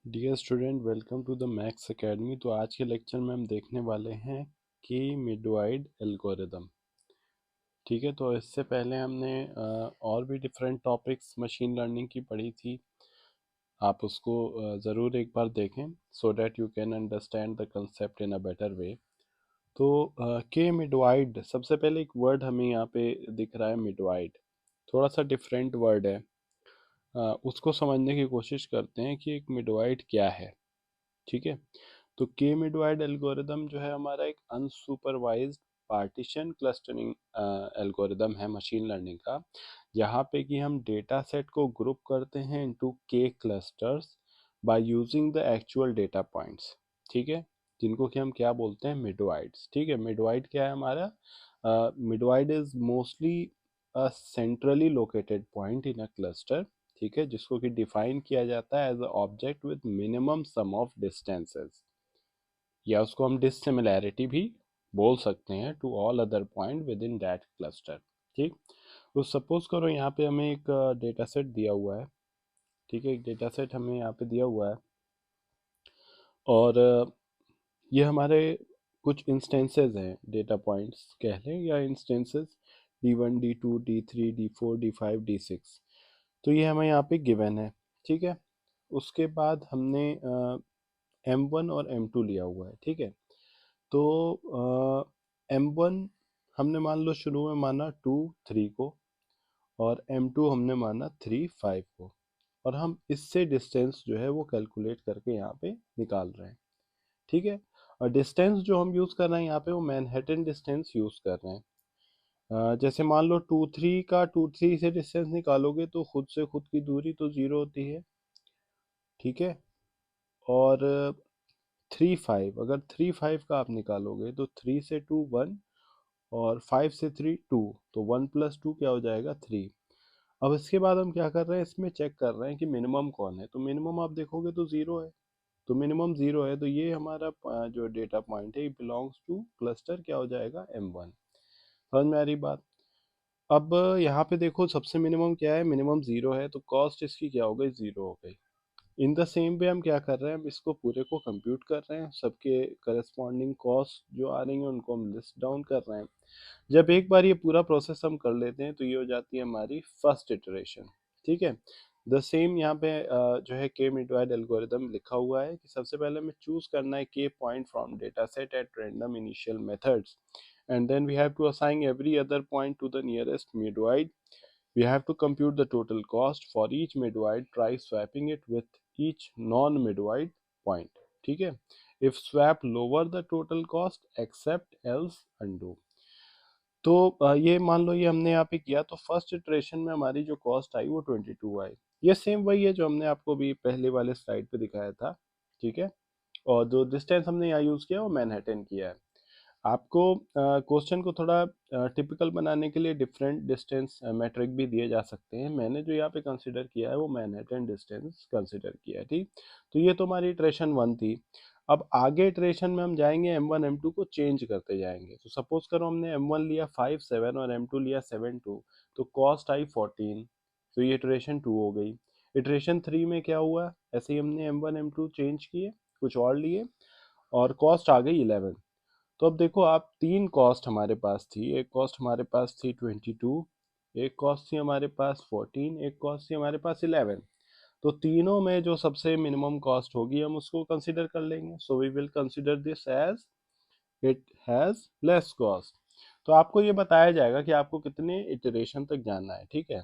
Dear student, welcome to the maths academy. तो आज के लेक्चर में हम देखने वाले हैं के मिडवाइड एल्गोरिदम। ठीक है, तो इससे पहले हमने और भी डिफरेंट टॉपिक्स मशीन लर्निंग की पढ़ी थी। आप उसको ज़रूर एक बार देखें so that you can understand the concept in a better way. तो के मिडवाइड, सबसे पहले एक वर्ड हमें यहाँ पे दिख रहा है, मिडवाइड। थोड़ा सा डिफरेंट वर्ड है। उसको समझने की कोशिश करते हैं कि एक मिडवाइड क्या है। ठीक है, तो के मिडवाइड एल्गोरिदम जो है हमारा एक अनसुपरवाइज्ड पार्टीशन क्लस्टरिंग एल्गोरिदम है मशीन लर्निंग का, जहाँ पे कि हम डेटा सेट को ग्रुप करते हैं इनटू के clusters by using the actual data points. ठीक है, जिनको कि हम क्या बोलते हैं, मिडवाइड्स। ठीक है, मिडवाइड क्या है हमारा? Medoid is mostly a centrally located point in a cluster. ठीक है, जिसको कि डिफाइन किया जाता है as a object with minimum sum of distances, या उसको हम डिसिमिलैरिटी भी बोल सकते हैं to all other point within that cluster. ठीक, तो सपोज करो यहाँ पे हमें एक डेटा सेट दिया हुआ है। ठीक है, एक डेटा सेट हमें यहाँ पे दिया हुआ है और ये हमारे कुछ इंस्टेंसेस हैं, डेटा पॉइंट्स कह लें या instances, D1 D2 D3 D4 D5 D6। तो ये हमें यहाँ पे गिवन है। ठीक है, उसके बाद हमने M1 और M2 लिया हुआ है। ठीक है, तो M1 हमने मान लो शुरू में माना 2 3 को, और M2 हमने माना 3 5 को, और हम इससे डिस्टेंस जो है वो कैलकुलेट करके यहाँ पे निकाल रहे हैं। ठीक है, और डिस्टेंस जो हम यूज़ कर रहे हैं यहाँ पे वो मैनहट्टन डिस्टेंस यूज़ कर रहे हैं। जैसे मान लो 2 3 का 2 3 से डिस्टेंस निकालोगे तो खुद से खुद की दूरी तो ज़ीरो होती है। ठीक है, और 3 5, अगर 3 5 का आप निकालोगे तो 3 से 2 1, और 5 से 3 2, तो 1 + 2 क्या हो जाएगा, 3। अब इसके बाद हम क्या कर रहे हैं, इसमें चेक कर रहे हैं कि मिनिमम कौन है। तो मिनिमम आप देखोगे तो ज़ीरो है, तो मिनिमम ज़ीरो है, तो ये हमारा जो डेटा पॉइंट है ये बिलोंग्स टू क्लस्टर क्या हो जाएगा, M1। समझ में आ रही बात? अब यहाँ पे देखो सबसे मिनिमम क्या है, मिनिमम ज़ीरो है, तो कॉस्ट इसकी क्या हो गई, ज़ीरो हो गई। इन द सेम वे हम क्या कर रहे हैं, हम इसको पूरे को कंप्यूट कर रहे हैं, सबके करस्पॉन्डिंग कॉस्ट जो आ रही हैं उनको हम लिस्ट डाउन कर रहे हैं। जब एक बार ये पूरा प्रोसेस हम कर लेते हैं तो ये हो जाती है हमारी फर्स्ट इटरेशन। ठीक है, द सेम यहाँ पे जो है के मिडवाइड एल्गोरिदम लिखा हुआ है कि सबसे पहले हमें चूज करना है के point from data set at random initial methods, and then we have to assign every other point to the nearest midwide. We have to compute the total cost for each midwide, try swapping it with each non-midwide point. ठीक है, if swap lower the total cost, accept, else undo। तो ये मान लो ये हमने यहाँ पे किया, तो फर्स्ट इटरेशन में हमारी जो कॉस्ट आई वो 22 आई। ये सेम वही है जो हमने आपको भी पहले वाले स्लाइड पे दिखाया था। ठीक है, और जो डिस्टेंस हमने यहाँ यूज़ किया वो मैनहट्टन किया है। आपको क्वेश्चन को थोड़ा टिपिकल बनाने के लिए डिफरेंट डिस्टेंस मेट्रिक भी दिए जा सकते हैं। मैंने जो यहाँ पे कंसिडर किया है वो मैनहट्टन डिस्टेंस कंसिडर किया है। ठीक, तो ये तो हमारी इटरेशन 1 थी। अब आगे इटरेशन में हम जाएंगे, M1 M2 को चेंज करते जाएंगे। तो सपोज करो हमने M1 लिया 5 7 और M2 लिया 7 2, तो कॉस्ट आई 14, तो ये इटरेशन 2 हो गई। इटरेशन 3 में क्या हुआ, ऐसे ही हमने M1 M2 चेंज किए, कुछ और लिए, और कॉस्ट आ गई 11। तो अब देखो आप, तीन कॉस्ट हमारे पास थी। एक कॉस्ट हमारे पास थी 22, एक कॉस्ट थी हमारे पास 14, एक कॉस्ट थी हमारे पास 11। तो तीनों में जो सबसे मिनिमम कॉस्ट होगी हम उसको कंसिडर कर लेंगे। So we will consider this as it has less cost. तो आपको ये बताया जाएगा कि आपको कितने इटरेशन तक जाना है। ठीक है,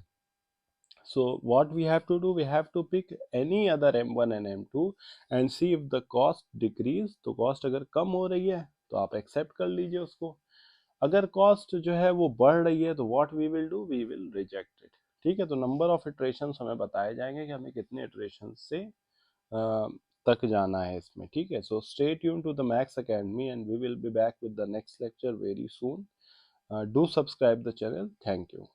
so what we have to do, we have to pick any other M1 and M2 and see if the cost decrease। तो कॉस्ट अगर कम हो रही है तो आप एक्सेप्ट कर लीजिए उसको। अगर कॉस्ट जो है वो बढ़ रही है तो what we will do, we will reject it. ठीक है, तो नंबर ऑफ इटरेशंस हमें बताए जाएंगे कि हमें कितने इटरेशन से तक जाना है इसमें। ठीक है, so stay tune to the maths academy and we will be back with the next lecture very soon. Do subscribe the channel. Thank you.